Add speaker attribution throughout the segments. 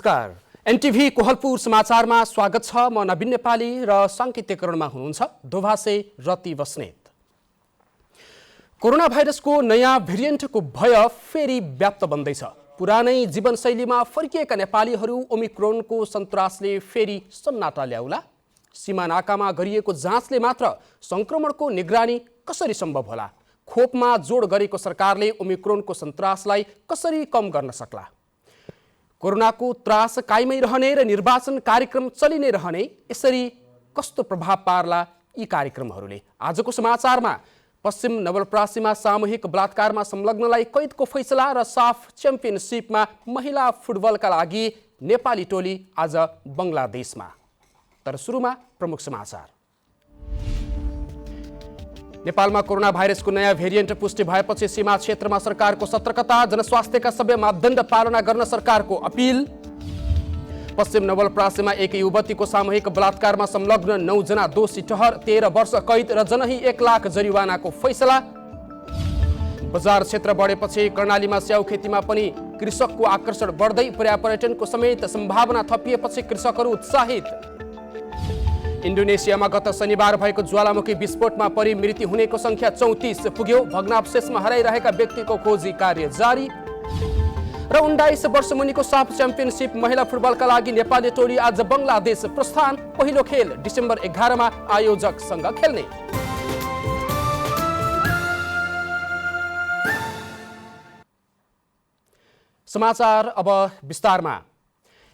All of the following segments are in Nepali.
Speaker 1: नमस्कार। एनटिभी कोहलपुर समाचारमा स्वागत छ। म नवीन नेपाली र साङ्केतिकरणमा हुनुहुन्छ दोभासे रति बस्नेत। कोरोना भाइरसको नयाँ भेरिएन्टको भय फेरि व्याप्त बन्दैछ। पुरानै जीवनशैलीमा फर्किएका नेपालीहरू ओमिक्रोनको सन्तासले फेरि सन्नाटा ल्याउला। सीमा नाकामा गरिएको जाँचले मात्र संक्रमणको निगरानी कसरी सम्भव होला? खोपमा जोड गरेको सरकारले ओमिक्रोनको सन्तासलाई कसरी कम गर्न सक्ला? कोरोनाको त्रास कायमै रहने र निर्वाचन कार्यक्रम चलि नै रहने यसरी कस्तो प्रभाव पार्ला यी कार्यक्रमहरूले? आजको समाचारमा पश्चिम नवलपरासीमा सामूहिक बलात्कारमा संलग्नलाई कैदको फैसला र साफ च्याम्पियनसिपमा महिला फुटबलका लागि नेपाली टोली आज बङ्गलादेशमा। तर सुरुमा प्रमुख समाचार। नेपालमा कोरोना भाइरसको नयाँ भेरिएन्ट पुष्टि भएपछि सीमा क्षेत्रमा सरकारको सतर्कता। जनस्वास्थ्यका सबै मापदण्ड पालना गर्न सरकारको अपिल। पश्चिम नवलपरासीमा एक युवतीको सामूहिक बलात्कारमा संलग्न 9 जना दोषी ठहर, 13 वर्ष कैद र जनही 1 लाख जरिवानाको फैसला। बजार क्षेत्र बढेपछि कर्णालीमा स्याउ खेतीमा पनि कृषकको आकर्षण बढ्दै, पर्यापर्यटनको समेत सम्भावना थपिएपछि कृषकहरू उत्साहित। इन्डोनेसियामा गत शनिबार भएको ज्वालामुखी विस्फोटमा परि मृत्यु हुनेको संख्या 34 पुग्यो। भग्नावशेषमा हराइरहेका व्यक्तिको खोजी कार्य जारी। र 19 वर्ष मुनिको साफ च्याम्पियनसिप महिला फुटबलका लागि नेपाली टोली आज बङ्गलादेश प्रस्थान। पहिलो खेल डिसेम्बर 11 मा आयोजकसँग खेल्ने। समाचार अब विस्तारमा।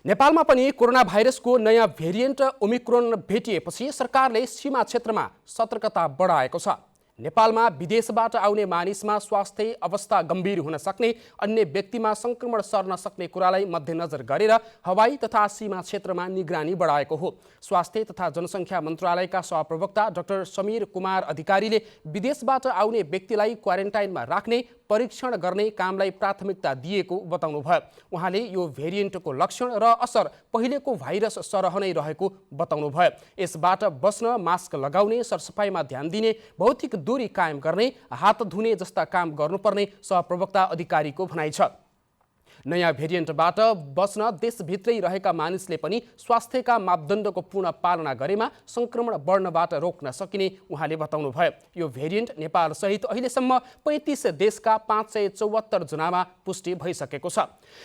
Speaker 1: नेपालमा पनि कोरोना भाइरसको नयाँ भेरिएन्ट ओमिक्रोन भेटिएपछि सरकारले सीमा क्षेत्रमा सतर्कता बढाएको छ। नेपालमा विदेशबाट आउने मानिसमा स्वास्थ्य अवस्था गम्भीर हुन सक्ने, अन्य व्यक्तिमा संक्रमण सर्न सक्ने कुरालाई मध्यनजर गरेर हवाई तथा सीमा क्षेत्रमा निगरानी बढाएको हो। स्वास्थ्य तथा जनसङ्ख्या मन्त्रालयका सहप्रवक्ता डाक्टर समीर कुमार अधिकारीले विदेशबाट आउने व्यक्तिलाई क्वारेन्टाइनमा राख्ने, परीक्षण गर्ने कामलाई प्राथमिकता दिएको बताउनुभयो। उहाँले यो भेरिएन्टको लक्षण र असर पहिलेको भाइरस सरह नै रहेको बताउनुभयो। यसबाट बस्न मास्क लगाउने, सरसफाइमा ध्यान दिने, भौतिक दूरी कायम गर्ने, हात धुने जस्ता काम गर्नुपर्ने सहप्रवक्ता अधिकारीको भनाइ छ। नयाँ भेरिएन्टबाट बस्न देशभित्रै रहेका मानिसले पनि स्वास्थ्यका मापदण्डको पूर्ण पालना गरेमा संक्रमण बढ्नबाट रोक्न सकिने उहाँले बताउनुभयो। यो भेरिएन्ट नेपालसहित अहिलेसम्म 35 देशका 574 जनामा पुष्टि भइसकेको छ।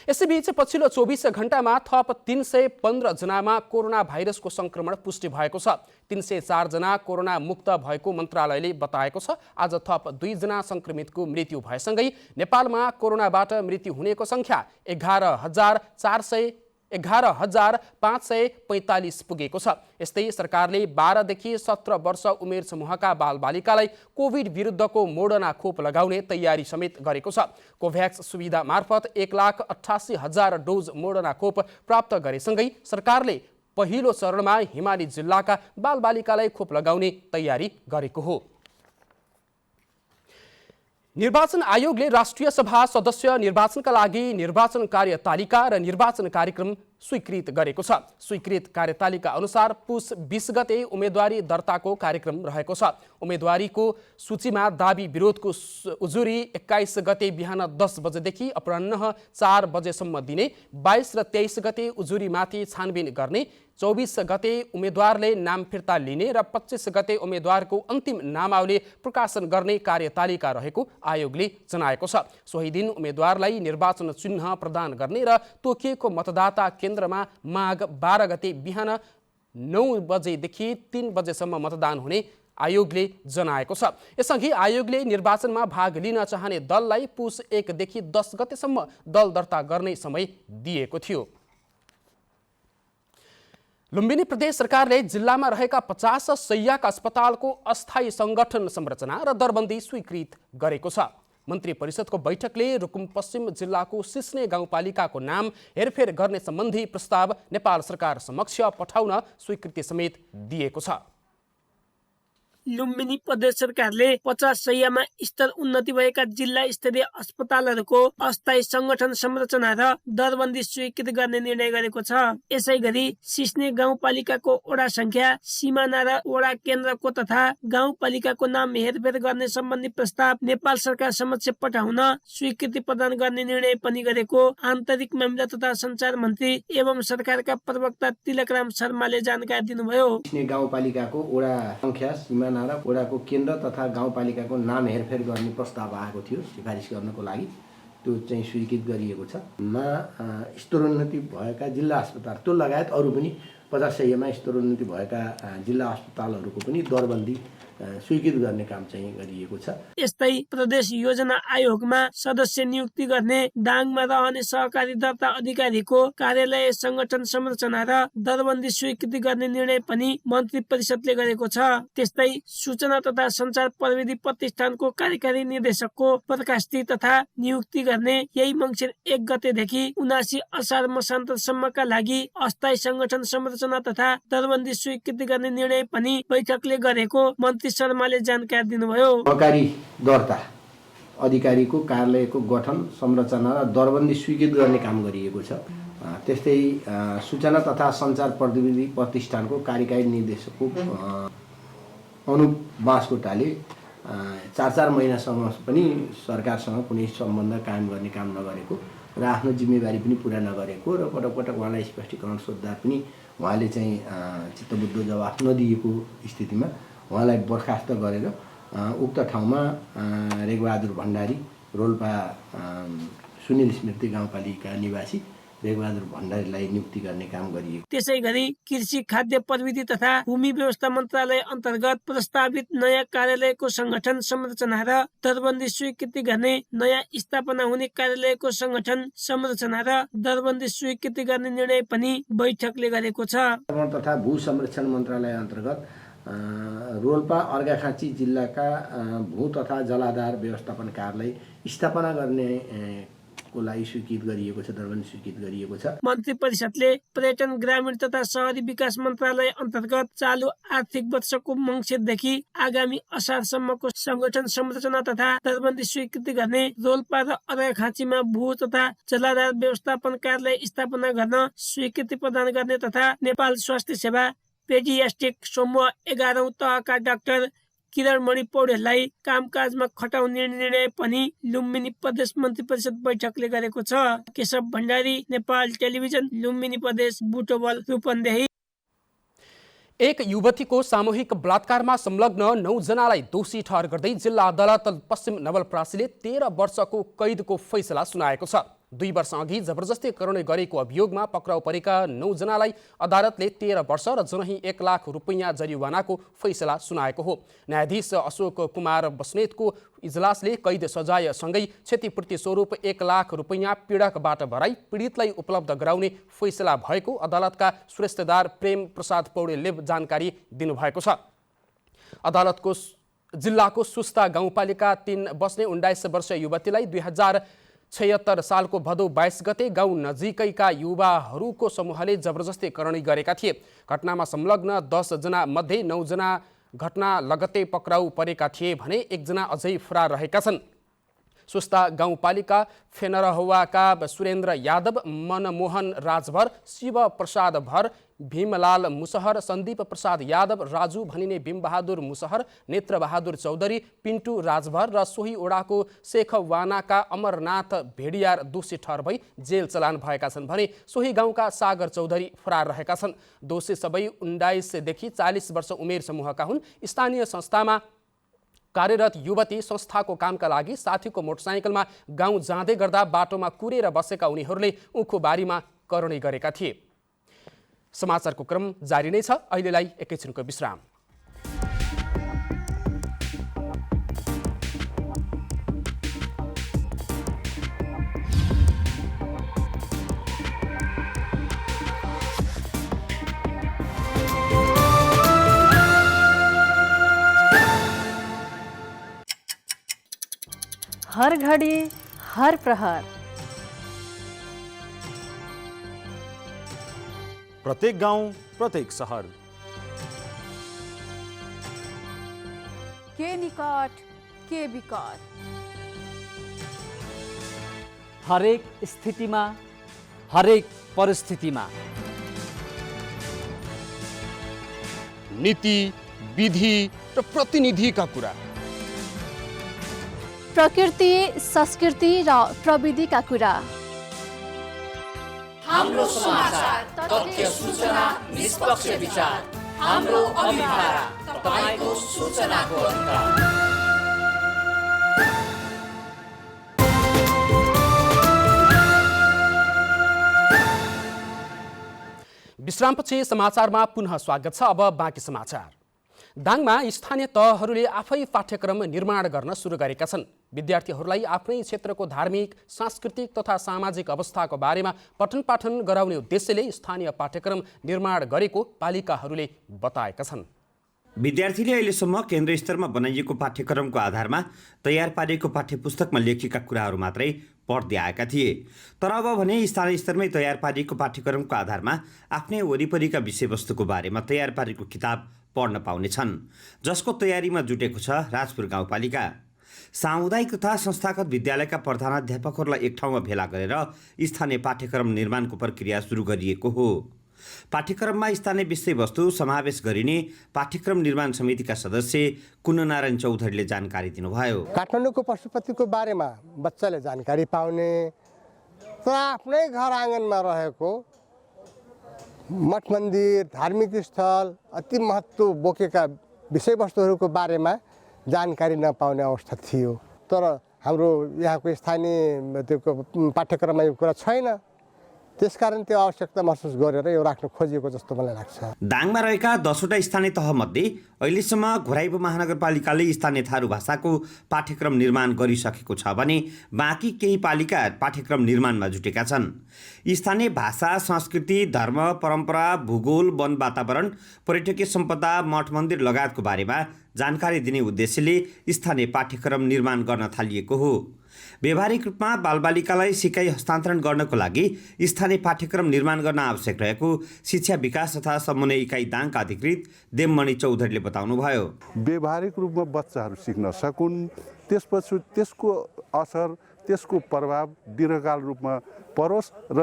Speaker 1: यसैबीच पछिल्लो 24 घण्टामा थप 315 जनामा कोरोना भाइरसको संक्रमण पुष्टि भएको छ। 304 जना कोरोना मुक्त भएको मन्त्रालयले बताएको छ। आज थप 2 जना संक्रमितको मृत्यु भएसँगै नेपालमा कोरोनाबाट मृत्यु हुनेको संख्या 11,545 पुगेको छ। यस्तै सरकारले 12 देखि 17 वर्ष उमेर समूहका बालबालिकालाई कोभिड विरुद्धको मोडर्ना खोप लगाउने तयारी समेत गरेको छ। कोभ्याक्स सुविधा मार्फत 1,88,000 डोज मोडर्ना खोप प्राप्त गरेसँगै सरकारले पहिलो चरणमा हिमाली जिल्लाका बालबालिकालाई खोप लगाउने तयारी गरेको हो। निर्वाचन आयोगले राष्ट्रिय सभा सदस्य निर्वाचनका लागि निर्वाचन कार्यतालिका र निर्वाचन कार्यक्रम स्वीकृत गरेको छ। स्वीकृत कार्यतालिका अनुसार पुस 20 गते उम्मेदवारी दर्ताको कार्यक्रम रहेको छ। उम्मेदवारीको सूचीमा दाबी विरोधको उजुरी 21 गते बिहान 10 बजेदेखि अपराह्न 4 बजेसम्म दिने, 22 र 23 गते उजुरीमाथि छानबिन गर्ने, 24 गते उम्मेदवारले नाम फिर्ता लिने र 25 गते उम्मेदवारको अन्तिम नामावली प्रकाशन गर्ने कार्यतालिका रहेको आयोगले जनाएको छ। सोही दिन उम्मेदवारलाई निर्वाचन चिन्ह प्रदान गर्ने र तोकिएको मतदाता केन्द्रमा माघ 12 गते बिहान 9 बजेदेखि 3 बजेसम्म मतदान हुने आयोगले जनाएको छ। यसअघि आयोगले निर्वाचनमा भाग लिन चाहने दललाई पुस 1 देखि 10 गतेसम्म दल दर्ता गर्ने समय दिएको थियो। लुम्बिनी प्रदेश सरकारले जिल्लामा रहेका 50 शैय्याका अस्पतालको अस्थायी संगठन संरचना र दरबन्दी स्वीकृत गरेको छ। मन्त्री परिषदको बैठकले रुकुम पश्चिम जिल्लाको सिस्ने गाउँपालिकाको नाम हेरफेर गर्ने सम्बन्धी प्रस्ताव नेपाल सरकार समक्ष पठाउन स्वीकृति समेत दिएको छ।
Speaker 2: लुम्बिनी प्रदेश सरकारले 50 शैय्यामा स्तर उन्नति भएका जिल्ला स्तरीय अस्पतालहरूको अस्थायी संगठन संरचना र दरबन्दी स्वीकृत गर्ने निर्णय गरेको छ। यसैगरी सिस्ने गाउँपालिकाको वडा संख्या, सिमाना र वडा केन्द्रको तथा गाउँपालिकाको नाम हेरफेर गर्ने सम्बन्धी प्रस्ताव नेपाल सरकार समक्ष पठाउन स्वीकृति प्रदान गर्ने निर्णय पनि गरेको आन्तरिक मामिला तथा सञ्चार मन्त्री एवं सरकारका प्रवक्ता तिलकराम शर्माले जानकारी दिनुभयो।
Speaker 3: गाउँपालिकाको वडा संख्या, सिमाना र वडाको केन्द्र तथा गाउँपालिकाको नाम हेरफेर गर्ने प्रस्ताव आएको थियो सिफारिस गर्नको लागि, त्यो चाहिँ स्वीकृत गरिएको छ। स्तरोन्नति भएका जिल्ला अस्पताल त्यो लगायत अरू पनि 50 शैय्यामा स्तरोन्नति भएका जिल्ला अस्पतालहरूको पनि दरबन्दी स्वीकृत गर्ने काम चाहिँ गरिएको छ।
Speaker 2: यस्तै प्रदेश योजना आयोगमा सदस्य नियुक्ति गर्ने, दाङमा रहने सहकारी दर्ता अधिकारीको कार्यालय संगठन संरचना र दरबन्दी स्वीकृति गर्ने निर्णय पनि मन्त्री परिषदले गरेको छ। त्यस्तै सूचना तथा सञ्चार प्रविधि प्रतिष्ठानको कार्यकारी निर्देशकको बर्खास्ती तथा नियुक्ति गर्ने यही मङ्सिर 1 गतेदेखि 79 असार मसान्तरसम्मका लागि अस्थायी संगठन संरचना तथा दरबन्दी स्वीकृति गर्ने निर्णय पनि बैठकले गरेको मन्त्री शर्माले जानकारी दिनुभयो।
Speaker 3: सहकारी दर्ता अधिकारीको कार्यालयको गठन, संरचना र दरबन्दी स्वीकृत गर्ने काम गरिएको छ। त्यस्तै सूचना तथा सञ्चार प्रविधि प्रतिष्ठानको कार्यकारी निर्देशकको अनुप बाँसकोटाले 4 महिनासम्म पनि सरकारसँग कुनै सम्बन्ध कायम गर्ने काम नगरेको र आफ्नो जिम्मेवारी पनि पुरा नगरेको र पटक पटक उहाँलाई स्पष्टीकरण सोद्धा पनि उहाँले चाहिँ चित्तबुद्ध जवाफ नदिएको स्थितिमा उहाँलाई बर्खास्त गरेर उक्त ठाउँमा रेगबहादुर भण्डारी, रोल्पा सुनिल स्मृति गाउँपालिका निवासी रेगबहादुर भण्डारीलाई नियुक्ति गर्ने काम गरिएको।
Speaker 2: त्यसैगरी कृषि, खाद्य प्रविधि तथा भूमि व्यवस्था मन्त्रालय अन्तर्गत प्रस्तावित नयाँ कार्यालयको संगठन संरचना र दरबन्दी स्वीकृति गर्ने, नयाँ स्थापना हुने कार्यालयको संगठन संरचना र दरबन्दी स्वीकृति गर्ने निर्णय पनि बैठकले गरेको छ।
Speaker 3: तथा भू संरक्षण मन्त्रालय अन्तर्गत रोल्पा अर्घाखाँची जिल्लाका भू तथा जलाधार व्यवस्थापन कार्यालय स्थापना गर्ने को लागि स्वीकृत गरिएको छ, दरबन्दी स्वीकृत गरिएको छ।
Speaker 2: मन्त्री परिषदले पर्यटन, ग्रामीण तथा शहरी विकास मन्त्रालय अन्तर्गत चालु आर्थिक वर्षको मङ्सिरदेखि आगामी असारसम्मको संगठन संरचना तथा दरबन्दी स्वीकृति गर्ने, रोल्पा र अर्घाखाँचीमा भू तथा जलाधार व्यवस्थापन कार्यालय स्थापना गर्न स्वीकृति प्रदान गर्ने तथा नेपाल स्वास्थ्य सेवा पेडियाट्रिक समूह 11औं तहका डाक्टर किरणमणि पौडेललाई कामकाजमा खटाउने निर्णय पनि लुम्बिनी प्रदेश मन्त्री परिषद बैठकले गरेको छ। केशव भण्डारी, नेपाल टेलिभिजन, लुम्बिनी प्रदेश, बुटवल, रूपन्देही।
Speaker 1: एक युवतीको सामूहिक बलात्कारमा संलग्न 9 जनालाई दोषी ठहर गर्दै जिल्ला अदालत पश्चिम नवलपरासीले 13 वर्षको कैदको फैसला सुनाएको छ। 2 वर्ष अघि जबरजस्ती करणे गरेको अभियोगमा पक्राउ परेका 9 जनालाई अदालतले 13 वर्ष र जनही 1 लाख रुपैयाँ जरिवानाको फैसला सुनाएको हो। न्यायाधीश अशोक कुमार बस्नेतको इजलासले कैद सजायसँगै क्षतिपूर्ति स्वरूप 1 लाख रुपैयाँ पीडकबाट भराई पीडितलाई उपलब्ध गराउने फैसला भएको अदालतका सुरेस्तेदार प्रेम प्रसाद पौडेलले जानकारी दिनुभएको छ। अदालतको जिल्लाको सुस्ता गाउँपालिका 3 बस्ने 19 वर्षीय युवतीलाई 2076 सालको भदौ 22 गते गाउँ नजिकैका युवाहरूको समूहले जबरजस्ती करणी गरेका थिए। घटनामा संलग्न 10 जना मध्ये 9 जना घटना लगत्तै पक्राउ परेका थिए भने 1 जना अझै फरार रहेका छन्। सुस्ता गाउँपालिका फेनरहुवाका सुरेन्द्र यादव, मनमोहन राजभर, शिव प्रसाद भर, भीमलाल मुसहर, सन्दीप प्रसाद यादव, राजु भनिने भीमबहादुर मुसहर, नेत्रबहादुर चौधरी, पिन्टु राजभर र सोही ओडाको शेखवानाका अमरनाथ भेडियार दोषी ठहर भई जेल चलान भएका छन् भने सोही गाउँका सागर चौधरी फरार रहेका छन्। दोषी सबै 19 देखि 40 वर्ष उमेर समूहका हुन्। स्थानीय संस्थामा कार्यरत युवती संस्थाको कामका लागि साथीको मोटरसाइकलमा गाउँ जाँदै गर्दा बाटोमा कुरेर बसेका उनीहरूले उखुबारीमा करणी गरेका थिए। समाचारको क्रम जारी नै छ। अहिलेलाई एकैछिनको विश्राम।
Speaker 4: हर घड़ी, हर प्रहर,
Speaker 5: प्रत्येक गाउँ, प्रत्येक सहर,
Speaker 4: निकट के विकट।
Speaker 5: हरेक स्थितिमा हरेक परिस्थितिमा
Speaker 1: नीति विधि र प्रतिनिधिका कुरा,
Speaker 4: प्रकृति संस्कृति र प्रविधिका कुरा।
Speaker 5: हाम्रो समाचार, तथ्य, सूचना, निष्पक्ष विचार, हाम्रो अभिभारा, तपाईको सूचनाको अधिकार।
Speaker 1: विश्रामपछि समाचारमा पुनः स्वागत छ। अब बाँकी समाचार। दाङमा स्थानीय तहहरूले आफै पाठ्यक्रम निर्माण गर्न सुरु गरेका छन्। विद्यार्थीहरूलाई आफ्नै क्षेत्रको धार्मिक, सांस्कृतिक तथा सामाजिक अवस्थाको बारेमा पठन पाठन गराउने उद्देश्यले स्थानीय पाठ्यक्रम निर्माण गरेको पालिकाहरूले बताएका छन्।
Speaker 6: विद्यार्थीले अहिलेसम्म केन्द्र स्तरमा बनाइएको पाठ्यक्रमको आधारमा तयार पारिएको पाठ्यपुस्तकमा लेखिएका कुराहरू मात्रै पढ्दै आएका थिए। तर अब भने स्थानीय स्तरमै तयार पारिएको पाठ्यक्रमको आधारमा आफ्नै वरिपरिका विषयवस्तुको बारेमा तयार पारेको किताब पढ्न पाउनेछन्, जसको तयारीमा जुटेको छ राजपुर गाउँपालिका। सामुदायिक तथा संस्थागत विद्यालयका प्रधानाध्यापकहरूलाई एक ठाउँमा भेला गरेर स्थानीय पाठ्यक्रम निर्माणको प्रक्रिया सुरु गरिएको हो। पाठ्यक्रममा स्थानीय विषयवस्तु समावेश गरिने पाठ्यक्रम निर्माण समितिका सदस्य कुन्ननारायण चौधरीले जानकारी दिनुभयो।
Speaker 7: काठमाडौँको पशुपतिको बारेमा बच्चाले जानकारी पाउने, तर आफ्नै घर आँगनमा रहेको मठ मन्दिर, धार्मिक स्थल, अति महत्त्व बोकेका विषयवस्तुहरूको बारेमा जानकारी नपाउने अवस्था थियो। तर हाम्रो यहाँको स्थानीय त्यो पाठ्यक्रममा यो कुरा छैन। त्यसकारण त्यो आवश्यकता महसुस गरेर यो राख्न खोजिएको जस्तो मलाई लाग्छ।
Speaker 6: दाङमा रहेका 10वटा स्थानीय तहमध्ये अहिलेसम्म घोराइबो महानगरपालिकाले स्थानीय थारू भाषाको पाठ्यक्रम निर्माण गरिसकेको छ भने बाँकी केही पालिका पाठ्यक्रम निर्माणमा जुटेका छन्। स्थानीय भाषा, संस्कृति, धर्म, परम्परा, भूगोल, वन वातावरण, पर्यटकीय सम्पदा, मठ मन्दिर लगायतको बारेमा जानकारी दिने उद्देश्यले स्थानीय पाठ्यक्रम निर्माण गर्न थालिएको हो। व्यावहारिक रूपमा बालबालिकालाई सिकाइ हस्तान्तरण गर्नको लागि स्थानीय पाठ्यक्रम निर्माण गर्न आवश्यक रहेको शिक्षा विकास तथा समन्वय इकाइ दाङका अधिकृत देवमणि चौधरीले बताउनुभयो।
Speaker 8: व्यावहारिक रूपमा बच्चाहरू सिक्न सकुन्, त्यसपछि त्यसको असर, त्यसको प्रभाव दीर्घकाल रूपमा परोस् र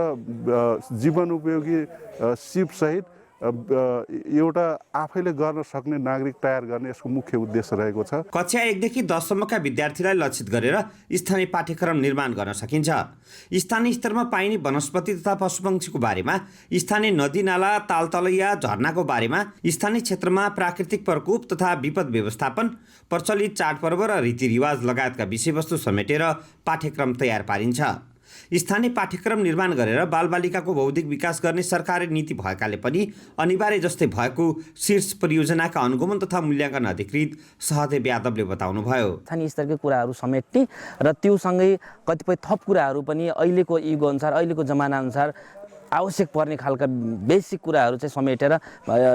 Speaker 8: जीवन उपयोगी सिपसहित एउटा आफैले गर्न सक्ने नागरिक तयार गर्ने यसको मुख्य उद्देश्य रहेको छ।
Speaker 6: कक्षा 1 देखि 10 सम्मका विद्यार्थीलाई लक्षित गरेर स्थानीय पाठ्यक्रम निर्माण गर्न सकिन्छ। स्थानीय स्तरमा पाइने वनस्पति तथा पशुपक्षीको बारेमा, स्थानीय नदी नाला, तालतलैया, झरनाको बारेमा, स्थानीय क्षेत्रमा प्राकृतिक प्रकोप तथा विपद व्यवस्थापन, प्रचलित चाडपर्व र रीतिरिवाज लगायतका विषयवस्तु समेटेर पाठ्यक्रम तयार पारिन्छ। स्थानीय पाठ्यक्रम निर्माण गरेर बालबालिकाको बौद्धिक विकास गर्ने सरकारी नीति भएकाले पनि अनिवार्य जस्तै भएको शीर्ष परियोजनाका अनुगमन तथा मूल्याङ्कन अधिकृत सहदेव यादवले बताउनुभयो।
Speaker 9: स्थानीय स्तरकै कुराहरू समेट्ने र त्योसँगै कतिपय थप कुराहरू पनि अहिलेको युगअनुसार, अहिलेको जमानाअनुसार आवश्यक पर्ने खालका बेसिक कुराहरू चाहिँ समेटेर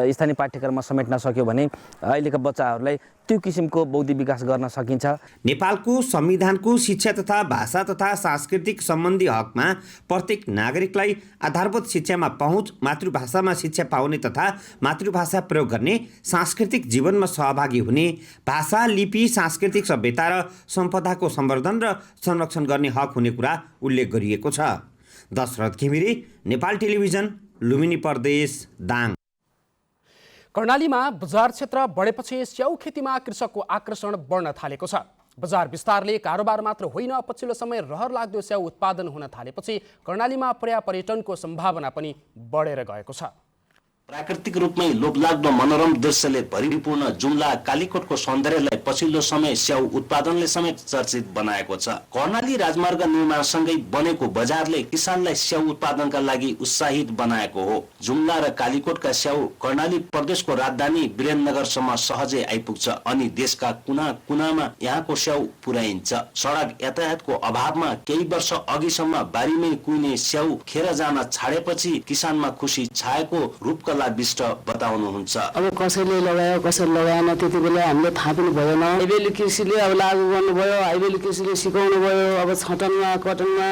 Speaker 9: स्थानीय पाठ्यक्रममा समेट्न सक्यो भने अहिलेका बच्चाहरूलाई त्यो किसिमको बौद्धिक विकास गर्न सकिन्छ।
Speaker 6: नेपालको संविधानको शिक्षा तथा भाषा तथा सांस्कृतिक सम्बन्धी हकमा प्रत्येक नागरिकलाई आधारभूत शिक्षामा पहुँच, मातृभाषामा शिक्षा पाउने तथा मातृभाषा प्रयोग गर्ने, सांस्कृतिक जीवनमा सहभागी हुने, भाषा, लिपि, सांस्कृतिक सभ्यता र सम्पदाको संवर्धन र संरक्षण गर्ने हक हुने कुरा उल्लेख गरिएको छ। दशरथ घिमिरे, नेपाल टेलिभिजन, लुम्बिनी प्रदेश, दाङ।
Speaker 1: कर्णालीमा बजार क्षेत्र बढेपछि स्याउ खेतीमा कृषकको आकर्षण बढ्न थालेको छ। बजार विस्तारले कारोबार मात्र होइन, पछिल्लो समय रहर लाग्दो स्याउ उत्पादन हुन थालेपछि कर्णालीमा पर्यटनको सम्भावना पनि बढेर गएको छ।
Speaker 10: प्राकृतिक रूपमै लोभलाग्दो मनोरम दृश्यले भरिपूर्ण जुम्ला कालीकोटको सौन्दर्यलाई पछिल्लो समय स्याउ उत्पादनले समेत चर्चित बनाएको छ। कर्णाली राजमार्ग निर्माणसँगै बनेको बजारले किसानलाई स्याउ उत्पादनका लागि उत्साहित बनाएको हो। जुम्ला र कालीकोटका स्याउ कर्णाली प्रदेशको राजधानी वीरेन्द्रनगरसम्म सहजै आइपुग्छ अनि देशका कुना कुनामा यहाँको स्याउ पुर्याइन्छ। सडक यातायातको अभावमा केही वर्ष अघिसम्म बारीमै कुहिने स्याउ खेर जान छाडेपछि किसानमा खुसी छाएको रूपकला विष्ट बताउनुहुन्छ।
Speaker 11: अब कसैले लगायो, कसैले लगाएन, त्यति बेला हामीले थाहा पनि भएन। हाइवेली कृषिले अब लागू गर्नुभयो, हाइवेली कृषिले सिकाउनु भयो। अब छटनमा, कटनमा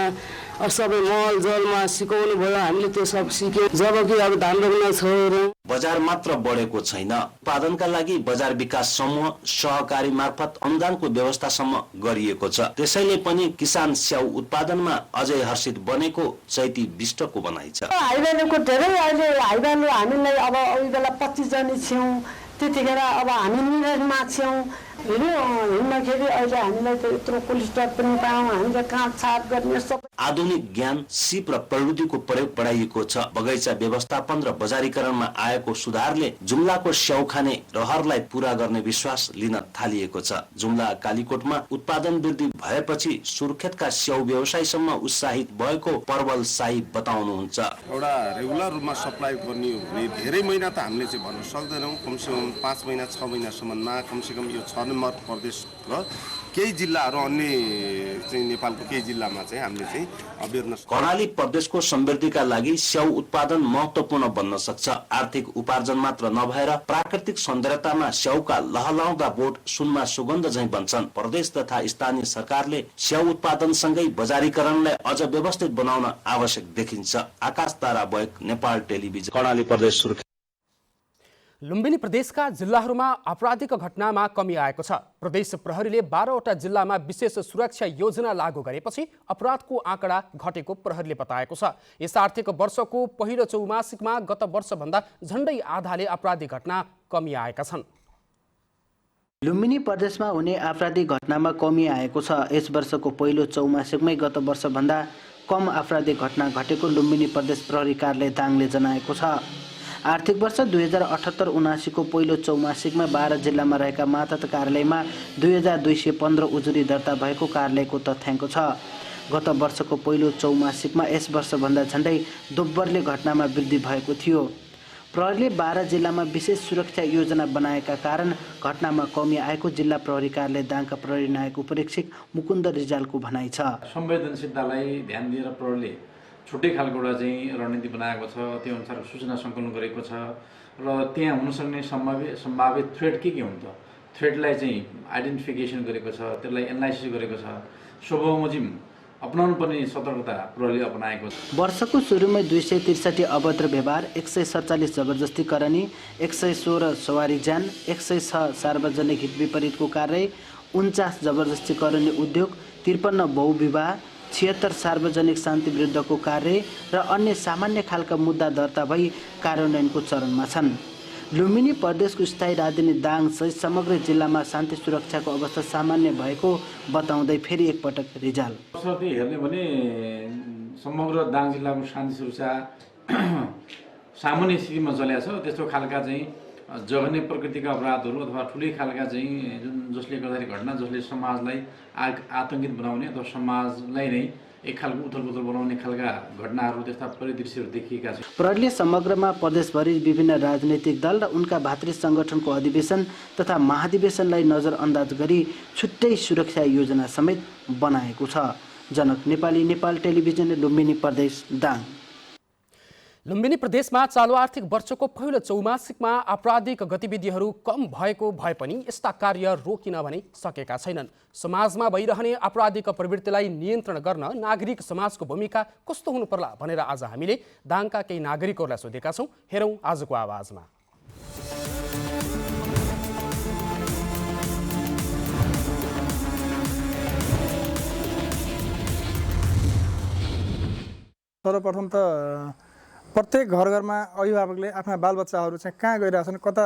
Speaker 11: सबै मल जलमा सिकाउनु भयो, हामीले त्यो सब सिक्यौँ। जबकि अब धान रोप्न छोड्यौँ।
Speaker 10: बजार मात्र बढेको छैन, उत्पादनका लागि बजार विकास समूह सहकारी मार्फत अनुदानको व्यवस्थासम्म गरिएको छ। त्यसैले पनि किसान स्याउ उत्पादनमा अझै हर्षित बनेको चैती विष्टको भनाइ छ।
Speaker 11: हाइभ्यालूको धेरै अहिले हाइभ्यालू हामीलाई अब अघि बेला 25 जनी छौँ, त्यतिखेर अब हामी निरजमा छौँ। हिँड्दाखेरि अहिले हामीलाई त यत्रो पुलिस डट पनि पायौँ, हामीले काटछाट गर्ने सबै।
Speaker 10: आधुनिक ज्ञान, सिप र प्रविधिको प्रयोग बढाइएको छ। बगैँचा व्यवस्थापन र बजारीकरणमा आएको सुधारले जुम्लाको स्याउ खाने रहरलाई पूरा गर्ने विश्वास लिन थालिएको छ। जुम्ला कालीकोटमा उत्पादन वृद्धि भएपछि सुर्खेतका स्याउ व्यवसायसम्म उत्साहित भएको पर्वल साई बताउनुहुन्छ।
Speaker 12: एउटा रेगुलर रूपमा सप्लाई गर्ने हो भने धेरै महिना त हामीले चाहिँ भन्न सक्दैनौँ। कमसेकम 5 महिना 6 महिनासम्ममा कमसेकम यो 6 नम्बर प्रदेश र केही जिल्लाहरू अन्य चाहिँ नेपालको केही जिल्लामा चाहिँ हामीले चाहिँ बेच्न सक्छौँ।
Speaker 10: कर्णाली प्रदेशको समृद्धिका लागि स्याउ उत्पादन महत्त्वपूर्ण बन्न सक्छ। आर्थिक उपार्जन मात्र नभएर प्राकृतिक सौन्दर्यतामा स्याउका लहलहाउँदा बोट सुनमा सुगन्ध झैं बन्छन्। प्रदेश तथा स्थानीय सरकारले स्याउ उत्पादनसँगै बजारीकरणलाई अझ व्यवस्थित बनाउन आवश्यक देखिन्छ। आकाश तारा बयक, नेपाल टेलिभिजन, कर्णाली प्रदेश, सुर्खेत।
Speaker 1: लुम्बिनी प्रदेशका जिल्लाहरूमा आपराधिक घटनामा कमी आएको छ। प्रदेश प्रहरीले 12वटा जिल्लामा विशेष सुरक्षा योजना लागू गरेपछि अपराधको आँकडा घटेको प्रहरीले बताएको छ। यस आर्थिक वर्षको पहिलो चौमासिकमा गत वर्षभन्दा झण्डै आधाले आपराधिक घटना कमी आएका छन्।
Speaker 13: लुम्बिनी प्रदेशमा हुने आपराधिक घटनामा कमी आएको छ। यस वर्षको पहिलो चौमासिकमै गत वर्षभन्दा कम आपराधिक घटना घटेको लुम्बिनी प्रदेश प्रहरी कार्यालय दाङले जनाएको छ। आर्थिक वर्ष 2078-79 को पहिलो चौमासिकमा 12 जिल्लामा रहेका मातहत कार्यालयमा 2215 उजुरी दर्ता भएको कार्यालयको तथ्याङ्क छ। गत वर्षको पहिलो चौमासिकमा यस वर्षभन्दा झण्डै दोब्बरले घटनामा वृद्धि भएको थियो। प्रहरीले 12 जिल्लामा विशेष सुरक्षा योजना बनाएका कारण घटनामा कमी आएको जिल्ला प्रहरी कार्यालय दाङका प्रहरी नायक उपरीक्षक मुकुन्द रिजालको भनाइ छ।
Speaker 14: संवेदनशीलतालाई ध्यान दिएर प्रहरीले छुट्टै खालको एउटा चाहिँ रणनीति बनाएको छ। त्यो अनुसार सूचना सङ्कलन गरेको छ र त्यहाँ हुनसक्ने सम्भावित थ्रेट के हुन्छ, थ्रेटलाई चाहिँ आइडेन्टिफिकेसन गरेको छ, त्यसलाई एनालाइसिस गरेको छ। स्वबमोजिम अपनाउनु पर्ने सतर्कता प्रहरीले अपनाएको छ।
Speaker 13: वर्षको सुरुमै 263 अभद्र व्यवहार, 147 जबरजस्ती करनी, 116 सवारी ज्यान, 106 सार्वजनिक हित विपरीतको कार्य, 49 जबरजस्ती करनी उद्योग, 53 बहुविवाह, 76 सार्वजनिक शान्ति विरुद्धको कार्य र अन्य सामान्य खालका मुद्दा दर्ता भई कार्यान्वयनको चरणमा छन्। लुम्बिनी प्रदेशको स्थायी राजधानी दाङ सहित समग्र जिल्लामा शान्ति सुरक्षाको अवस्था सामान्य भएको बताउँदै फेरि एकपटक रिजाल।
Speaker 14: हेर्ने भने समग्र दाङ जिल्लाको शान्ति सुरक्षा सामान्य स्थितिमा चलेको छ। त्यस्तो खालका चाहिँ जघन्य प्रकृतिका अपराधहरू अथवा ठुलै खालका चाहिँ जसले गर्दाखेरि घटना जसले समाजलाई आतंकित बनाउने अथवा समाजलाई नै एक खालको उथलपुथल बनाउने खालका घटनाहरू त्यस्ता परिदृश्यहरू देखिएका छन्।
Speaker 13: प्रहरीले समग्रमा प्रदेशभरि विभिन्न राजनैतिक दल र उनका भातृ सङ्गठनको अधिवेशन तथा महाधिवेशनलाई नजरअन्दाज गरी छुट्टै सुरक्षा योजना समेत बनाएको छ। जनक नेपाली, नेपाल टेलिभिजन, लुम्बिनी प्रदेश, दाङ।
Speaker 1: लुम्बिनी प्रदेशमा चालु आर्थिक वर्षको पहिलो चौमासिकमा आपराधिक गतिविधिहरू कम भएको भए पनि यस्ता कार्य रोकिन भने सकेका छैनन्। समाजमा भइरहने आपराधिक प्रवृत्तिलाई नियन्त्रण गर्न नागरिक समाजको भूमिका कस्तो हुनुपर्ला भनेर आज हामीले दाङका केही नागरिकहरूलाई सोधेका छौँ। हेरौँ आजको आवाजमा।
Speaker 15: सर्वप्रथम त प्रत्येक घर घरमा अभिभावकले आफ्ना बालबच्चाहरू चाहिँ कहाँ गइरहेछन्, कता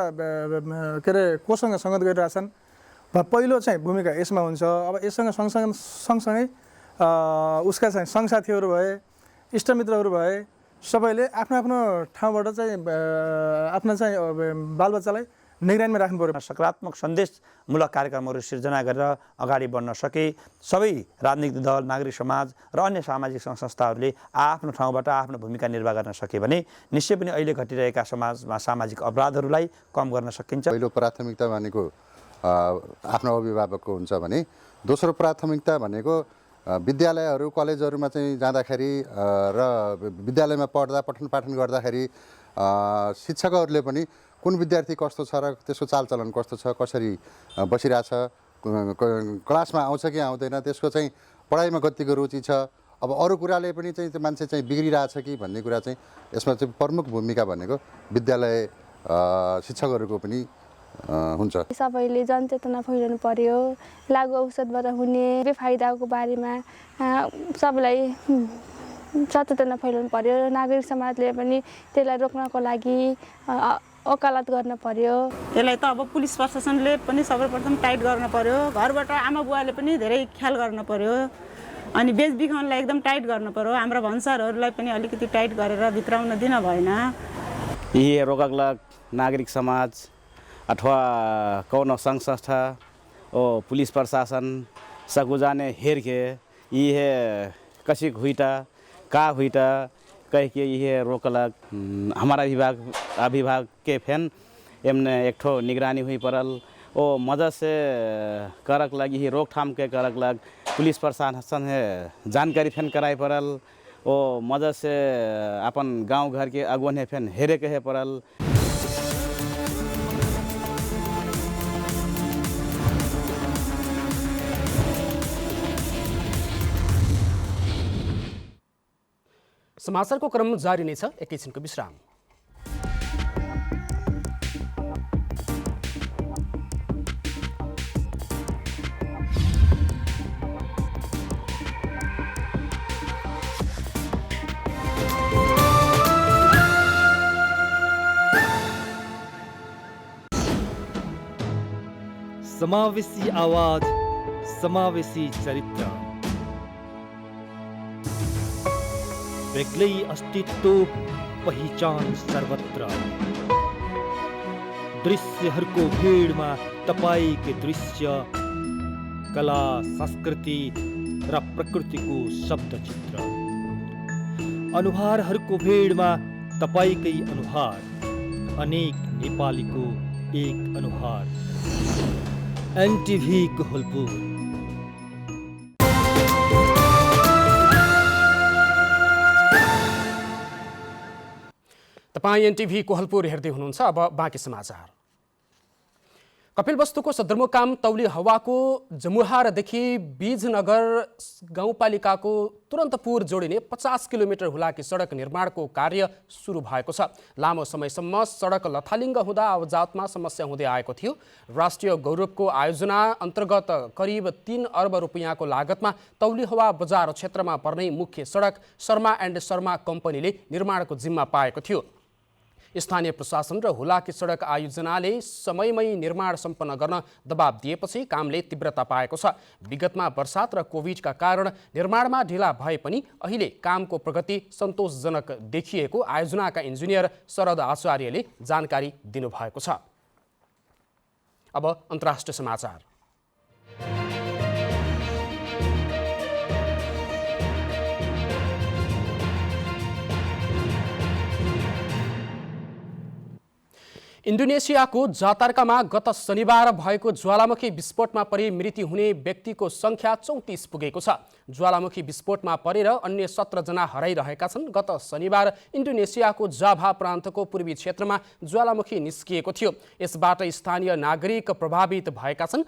Speaker 15: के अरे कोसँग सङ्गत गरिरहेछन्, पहिलो चाहिँ भूमिका यसमा हुन्छ। अब यससँग सँगसँगै उसका चाहिँ सङ्गसाथीहरू भए, इष्टमित्रहरू भए, सबैले आफ्नो आफ्नो ठाउँबाट चाहिँ आफ्ना चाहिँ बालबच्चालाई निगरानीमा राख्नु पर्यो।
Speaker 6: सकारात्मक सन्देशमूलक कार्यक्रमहरू सिर्जना गरेर अगाडि बढ्न सके सबै राजनीतिक दल, नागरिक समाज र अन्य सामाजिक संस्थाहरूले आफ्नो ठाउँबाट आफ्नो भूमिका निर्वाह गर्न सके भने निश्चय पनि अहिले घटिरहेका समाजमा सामाजिक अपराधहरूलाई कम गर्न सकिन्छ।
Speaker 16: पहिलो प्राथमिकता भनेको आफ्नो अभिभावकको हुन्छ भने दोस्रो प्राथमिकता भनेको विद्यालयहरू कलेजहरूमा चाहिँ जाँदाखेरि र विद्यालयमा पठन पाठन गर्दाखेरि शिक्षकहरूले पनि कुन विद्यार्थी कस्तो छ र त्यसको चालचलन कस्तो छ, कसरी बसिरहेछ, क्लासमा आउँछ कि आउँदैन, त्यसको चाहिँ पढाइमा कतिको रुचि छ, अब अरू कुराले पनि चाहिँ त्यो मान्छे चाहिँ बिग्रिरहेछ कि भन्ने कुरा चाहिँ यसमा चाहिँ प्रमुख भूमिका भनेको विद्यालय शिक्षकहरूको पनि हुन्छ।
Speaker 17: सबैले जनचेतना फैलाउनु पर्यो, लागु औषधबाट हुने बेफाइदाको बारेमा सबैलाई सचेतना फैलाउनु पर्यो। नागरिक समाजले पनि त्यसलाई रोक्नको लागि वकालत गर्न पर्यो।
Speaker 18: यसलाई त अब पुलिस प्रशासनले पनि सर्वप्रथम टाइट गर्न पर्यो, घरबाट आमा बुवाले पनि धेरै ख्याल गर्न पर्यो, अनि बेचबिखनलाई एकदम टाइट गर्न पर्यो। हाम्रो भन्सारहरूलाई पनि अलिकति टाइट गरेर भित्राउन दिन भएन।
Speaker 9: यी रोकक नागरिक समाज अथवा कौन संघ संस्था और पुलिस प्रशासन सकुजाने हेर के ये कसी हुईटा का हुईटा कह के ये रोकलक। हमारा अभिभाग के फैन एमने एक ठो निगरानी हुई पड़ल ओ मदद से करक लग ही रोकथाम के करक लग पुलिस प्रशासन है जानकारी फैन कराई पड़ल ओ मदद से अपन गांव घर के अगुवन है फैन हेरे के है पड़ल।
Speaker 1: समाचारको क्रम जारी नै छ, एकैछिनको विश्राम।
Speaker 19: समावेशी आवाज, समावेशी चरित्र, बेग्लै अस्तित्व, पहिचान सर्वत्र। दृश्यहरूको भीडमा तपाईको दृश्य, कला, संस्कृति र प्रकृतिको शब्दचित्र। अनुहारहरूको भीडमा तपाईकै अनुहार, अनेक नेपालीको एक अनुहार। एनटिभी कोहलपुर।
Speaker 1: तपाईं एनटिभी कोहलपुर हेर्दै हुनुहुन्छ। अब बाँकी समाचार। कपिलवस्तुको सदरमुकाम तौली हवाको जमुहारदेखि बीजनगर गाउँपालिकाको तुरन्तपुर जोडिने 50 किलोमिटर हुलाकी सडक निर्माणको कार्य सुरु भएको छ। लामो समयसम्म सडक लथालिङ्ग हुँदा आवाजातमा समस्या हुँदै आएको थियो। राष्ट्रिय गौरवको आयोजना अन्तर्गत करिब 3 अर्ब रुपियाँको लागतमा तौली हवा बजार क्षेत्रमा पर्ने मुख्य सडक शर्मा एन्ड शर्मा कम्पनीले निर्माणको जिम्मा पाएको थियो। स्थानीय प्रशासन र हुलाकी सडक आयोजनाले समयमै निर्माण सम्पन्न गर्न दबाब दिएपछि कामले तीव्रता पाएको छ। विगतमा वर्षात र कोभिडका कारण निर्माणमा ढिला भए पनि अहिले कामको प्रगति सन्तोषजनक देखिएको आयोजनाका इन्जिनियर शरद आचार्यले जानकारी दिनुभएको छ। अब अन्तर्राष्ट्रिय समाचार। इन्डोनेसियाको जातर्कामा गत शनिबार भएको ज्वालामुखी विस्फोटमा परि मृत्यु हुने व्यक्तिको सङ्ख्या 34 पुगेको छ। ज्वालामुखी विस्फोटमा परेर अन्य 17 जना हराइरहेका छन्। गत शनिबार इन्डोनेसियाको जाभा प्रान्तको पूर्वी क्षेत्रमा ज्वालामुखी निस्किएको थियो। यसबाट स्थानीय नागरिक प्रभावित भएका छन्।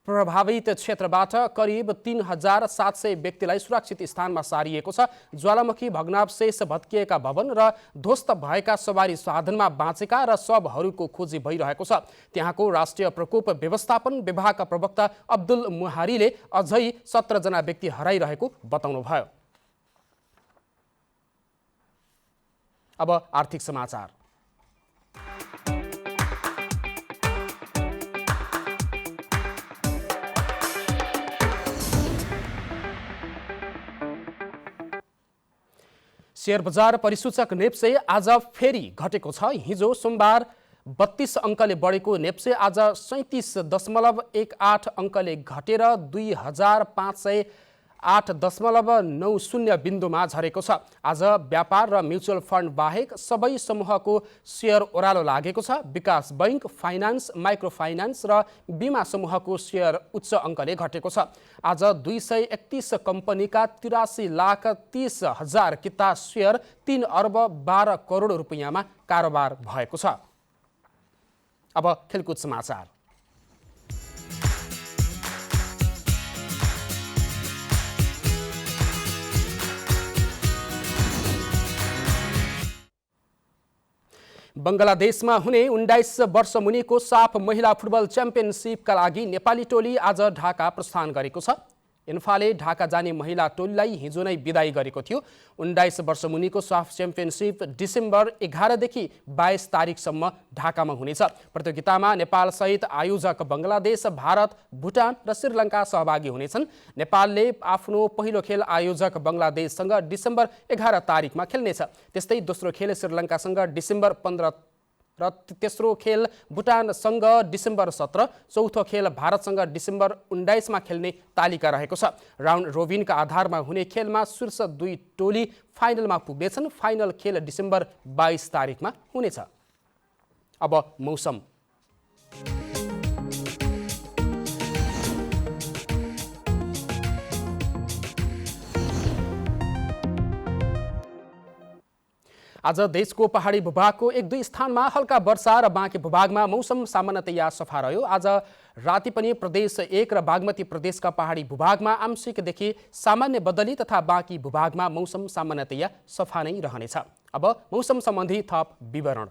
Speaker 1: प्रभावित क्षेत्रबाट करिब 3700 व्यक्तिलाई सुरक्षित स्थानमा सारिएको छ। ज्वालामुखी भग्नावशेष, भत्किएका भवन र ध्वस्त भएका सवारी साधनमा बाँचेका र शवहरूको खोजी भइरहेको छ। त्यहाँको राष्ट्रिय प्रकोप व्यवस्थापन विभागका प्रवक्ता अब्दुल मुहारीले अझै 17 जना व्यक्ति हराइरहेको बताउनुभयो। अब आर्थिक समाचार। शेयर बजार परिसूचक नेप्से आज फेरि घटेको छ। हिजो सोमबार 32 अङ्कले बढेको नेप्से आज 37.18 अङ्कले घटेर 2508.90 बिन्दुमा झरेको छ। आज व्यापार र म्युचुअल फन्ड बाहेक सबै समूहको सेयर ओह्रालो लागेको छ। विकास बैंक, फाइनान्स, माइक्रो फाइनान्स र बिमा समूहको सेयर उच्च अङ्कले घटेको छ। आज 231 कम्पनीका 83,30,000 किता सेयर 3 अर्ब 12 करोड रुपियाँमा कारोबार भएको छ। अब खेलकुद समाचार। बङ्गलादेशमा हुने 19 वर्ष मुनिको साफ महिला फुटबल च्याम्पियनसिपका लागि नेपाली टोली आज ढाका प्रस्थान गरेको छ। इन्फाले ढाका जाने महिला टोलीलाई हिजो नै बिदाई गरेको थियो। 19 वर्ष मुनिको साफ च्याम्पियनसिप डिसेम्बर 11 देखि 22 तारिकसम्म ढाकामा हुनेछ। प्रतियोगितामा नेपालसहित आयोजक बङ्गलादेश, भारत, भुटान र श्रीलङ्का सहभागी हुनेछन्। नेपालले आफ्नो पहिलो खेल आयोजक बङ्गलादेशसँग डिसेम्बर 11 तारिकमा खेल्नेछ। त्यस्तै दोस्रो खेल श्रीलङ्कासँग डिसेम्बर 15 र तेस्रो खेल भुटानसँग डिसेम्बर 17, चौथो खेल भारतसँग डिसेम्बर 19 मा खेल्ने तालिका रहेको छ। राउन्ड रोबिनका आधारमा हुने खेलमा शीर्ष 2 टोली फाइनलमा पुग्नेछन्। फाइनल खेल डिसेम्बर 22 तारिकमा हुनेछ। अब मौसम। आज देशको पहाडी भूभागको 1-2 स्थानमा हल्का वर्षा र बाँकी भूभागमा मौसम सामान्यतया सफा रह्यो। आज राति पनि प्रदेश 1 र बागमती प्रदेशका पहाडी भूभागमा आंशिकदेखि सामान्य बदली तथा बाँकी भूभागमा मौसम सामान्यतया सफा नै रहनेछ। अब मौसम सम्बन्धी थप विवरण।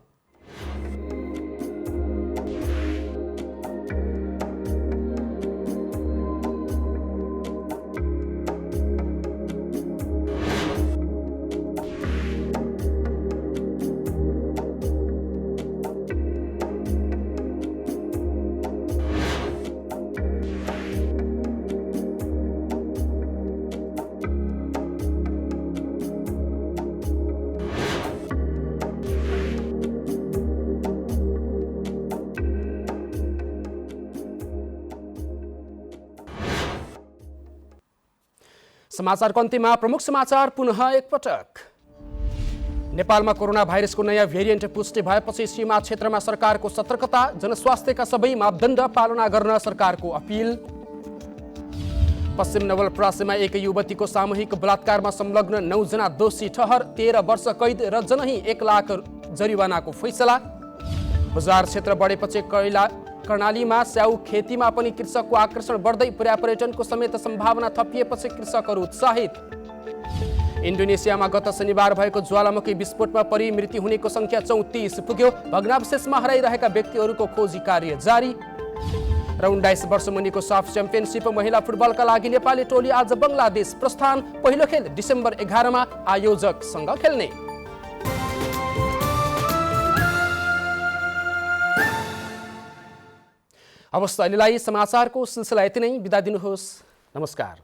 Speaker 1: समाचारको अन्त्यमा प्रमुख समाचार पुनः एकपटक। नेपालमा कोरोना भाइरसको नयाँ भेरिएन्ट पुष्टि भएपछि सीमा क्षेत्रमा सरकारको सतर्कता, जनस्वास्थ्यका सबै मापदण्ड पालना गर्न सरकारको अपिल। पश्चिम नवलपरासीमा एक युवतीको सामूहिक बलात्कारमा संलग्न 9 जना दोषी ठहर, 13 वर्ष कैद र जनही 1 लाख जरिवानाको फैसला। बजार क्षेत्र बढेपछि कर्णालीमा स्याउ खेतीमा पनि कृषकको आकर्षण बढ्दै, पर्यटनको समेत सम्भावना थपिएपछि कृषकहरू उत्साहित। इन्डोनेसियामा गत शनिबार भएको ज्वालामुखी विस्फोटमा परि मृत्यु हुनेको संख्या 34 पुग्यो। भग्नावशेषमा हराइरहेका व्यक्तिहरूको खोजी कार्य जारी। र 19 वर्ष मुनिको साफ च्याम्पियनसिप महिला फुटबलका लागि नेपाली टोली आज बङ्गलादेश प्रस्थान। पहिलो खेल डिसेम्बर 11 मा आयोजकसँग खेल्ने। अवस्था अहिलेलाई समाचारको सिलसिला यति नै। बिदा दिनुहोस्। नमस्कार।